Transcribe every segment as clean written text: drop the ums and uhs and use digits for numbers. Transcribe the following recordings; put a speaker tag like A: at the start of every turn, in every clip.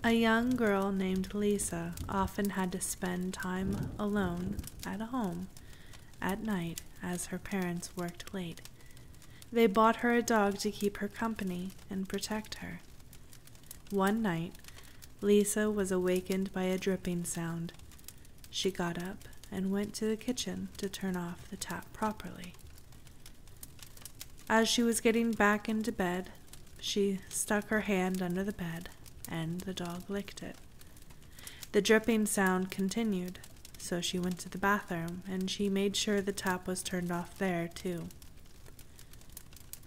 A: A young girl named Lisa often had to spend time alone at home at night as her parents worked late. They bought her a dog to keep her company and protect her. One night, Lisa was awakened by a dripping sound. She got up and went to the kitchen to turn off the tap properly. As she was getting back into bed, she stuck her hand under the bed, and the dog licked it. The dripping sound continued, so she went to the bathroom, and she made sure the tap was turned off there, too.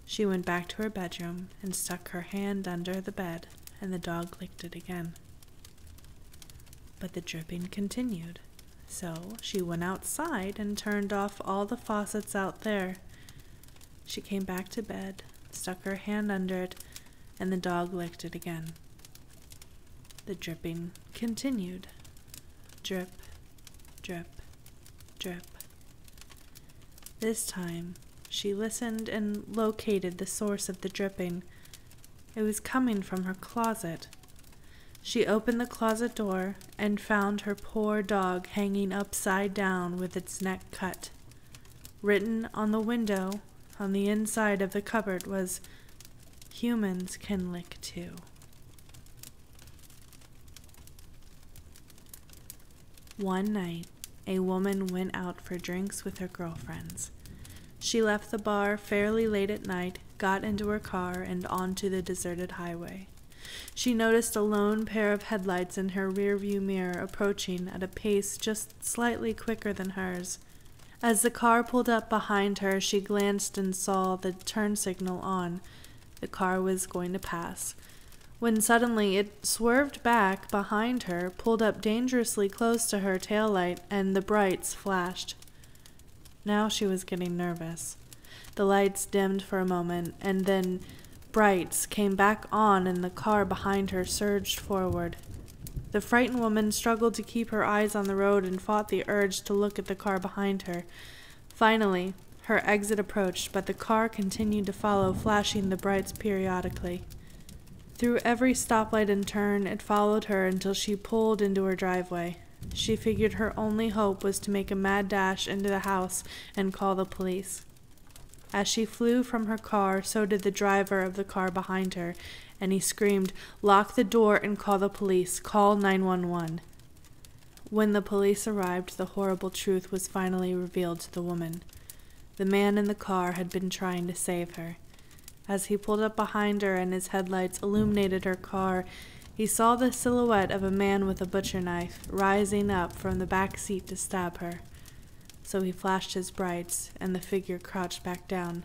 A: She went back to her bedroom and stuck her hand under the bed, and the dog licked it again. But the dripping continued, so she went outside and turned off all the faucets out there. She came back to bed, stuck her hand under it, and the dog licked it again. The dripping continued. Drip, drip, drip. This time, she listened and located the source of the dripping. It was coming from her closet. She opened the closet door and found her poor dog hanging upside down with its neck cut. Written on the window on the inside of the cupboard was, "Humans can lick too." One night, a woman went out for drinks with her girlfriends. She left the bar fairly late at night, got into her car, and onto the deserted highway. She noticed a lone pair of headlights in her rearview mirror approaching at a pace just slightly quicker than hers. As the car pulled up behind her, she glanced and saw the turn signal on. The car was going to pass, when suddenly it swerved back behind her, pulled up dangerously close to her taillight, and the brights flashed. Now she was getting nervous. The lights dimmed for a moment, and then brights came back on and the car behind her surged forward. The frightened woman struggled to keep her eyes on the road and fought the urge to look at the car behind her. Finally, her exit approached, but the car continued to follow, flashing the brights periodically. Through every stoplight and turn, it followed her until she pulled into her driveway. She figured her only hope was to make a mad dash into the house and call the police. As she flew from her car, so did the driver of the car behind her, and he screamed, "Lock the door and call the police. Call 911. When the police arrived, the horrible truth was finally revealed to the woman. The man in the car had been trying to save her. As he pulled up behind her and his headlights illuminated her car, he saw the silhouette of a man with a butcher knife rising up from the back seat to stab her. So he flashed his brights, and the figure crouched back down.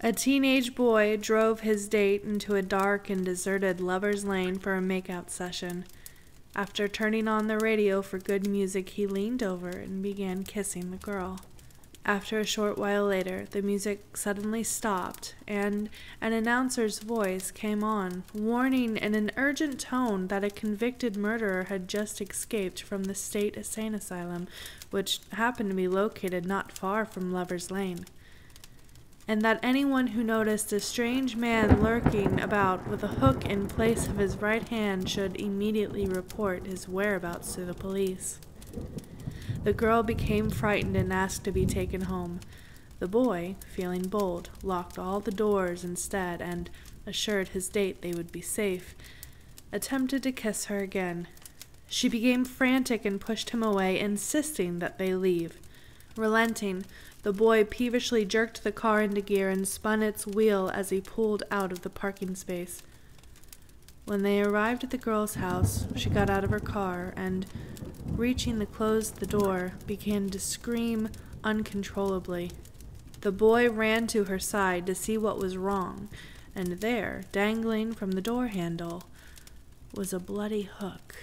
A: A teenage boy drove his date into a dark and deserted lover's lane for a makeout session. After turning on the radio for good music, he leaned over and began kissing the girl. After a short while later, the music suddenly stopped, and an announcer's voice came on, warning in an urgent tone that a convicted murderer had just escaped from the state insane asylum, which happened to be located not far from Lover's Lane, and that anyone who noticed a strange man lurking about with a hook in place of his right hand should immediately report his whereabouts to the police. The girl became frightened and asked to be taken home. The boy, feeling bold, locked all the doors instead and, assured his date they would be safe, attempted to kiss her again. She became frantic and pushed him away, insisting that they leave. Relenting, the boy peevishly jerked the car into gear and spun its wheel as he pulled out of the parking space. When they arrived at the girl's house, she got out of her car and, reaching to close the door, began to scream uncontrollably. The boy ran to her side to see what was wrong, and there, dangling from the door handle, was a bloody hook.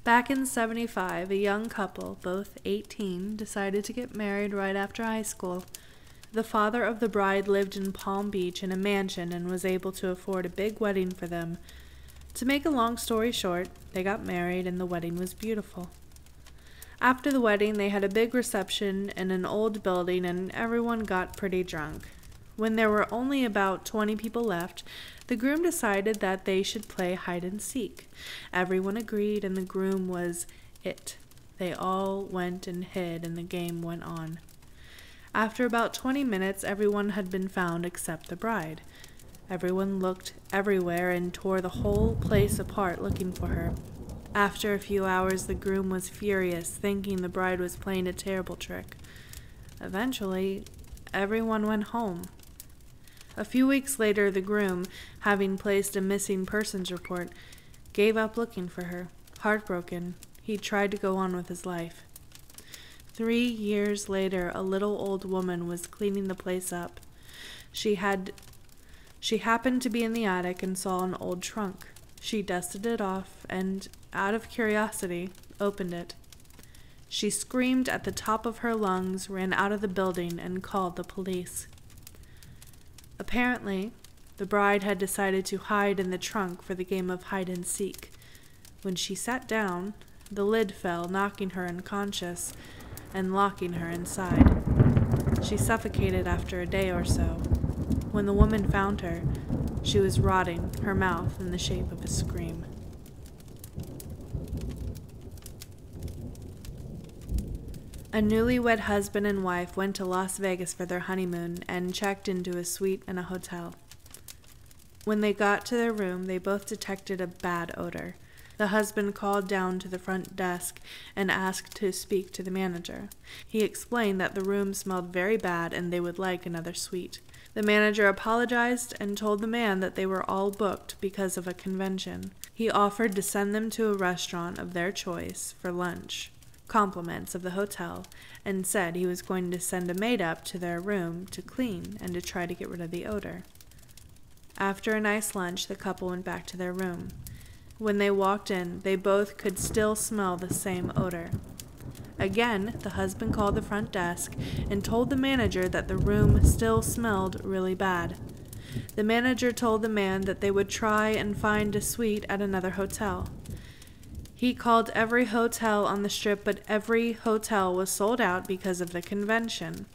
A: Back in '75, a young couple, both 18, decided to get married right after high school. The father of the bride lived in Palm Beach in a mansion and was able to afford a big wedding for them. To make a long story short, they got married and the wedding was beautiful. After the wedding, they had a big reception in an old building and everyone got pretty drunk. When there were only about 20 people left, the groom decided that they should play hide and seek. Everyone agreed and the groom was it. They all went and hid and the game went on. After about 20 minutes, everyone had been found except the bride. Everyone looked everywhere and tore the whole place apart looking for her. After a few hours, the groom was furious, thinking the bride was playing a terrible trick. Eventually, everyone went home. A few weeks later, the groom, having placed a missing persons report, gave up looking for her. Heartbroken, he tried to go on with his life. 3 years later, a little old woman was cleaning the place up. She happened to be in the attic and saw an old trunk. She dusted it off and, out of curiosity, opened it. She screamed at the top of her lungs, ran out of the building, and called the police. Apparently, the bride had decided to hide in the trunk for the game of hide and seek. When she sat down, the lid fell, knocking her unconscious and locking her inside. She suffocated after a day or so. When the woman found her, she was rotting, her mouth in the shape of a scream. A newlywed husband and wife went to Las Vegas for their honeymoon and checked into a suite in a hotel. When they got to their room, they both detected a bad odor. The husband called down to the front desk and asked to speak to the manager. He explained that the room smelled very bad and they would like another suite. The manager apologized and told the man that they were all booked because of a convention. He offered to send them to a restaurant of their choice for lunch, compliments of the hotel, and said he was going to send a maid up to their room to clean and to try to get rid of the odor. After a nice lunch, the couple went back to their room. When they walked in, they both could still smell the same odor. Again, the husband called the front desk and told the manager that the room still smelled really bad. The manager told the man that they would try and find a suite at another hotel. He called every hotel on the strip, but every hotel was sold out because of the convention.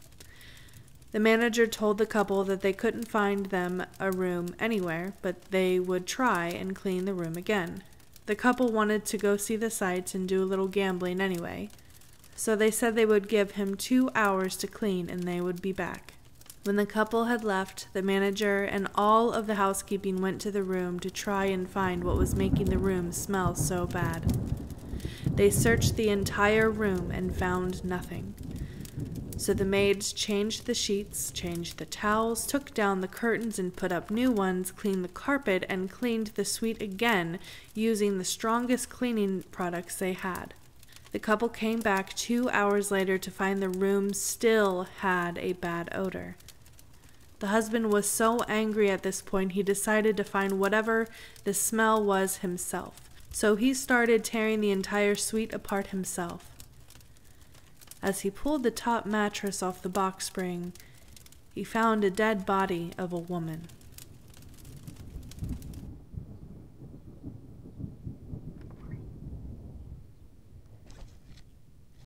A: The manager told the couple that they couldn't find them a room anywhere, but they would try and clean the room again. The couple wanted to go see the sights and do a little gambling anyway, so they said they would give him 2 hours to clean and they would be back. When the couple had left, the manager and all of the housekeeping went to the room to try and find what was making the room smell so bad. They searched the entire room and found nothing. So the maids changed the sheets, changed the towels, took down the curtains and put up new ones, cleaned the carpet, and cleaned the suite again using the strongest cleaning products they had. The couple came back 2 hours later to find the room still had a bad odor. The husband was so angry at this point he decided to find whatever the smell was himself. So he started tearing the entire suite apart himself. As he pulled the top mattress off the box spring, he found a dead body of a woman.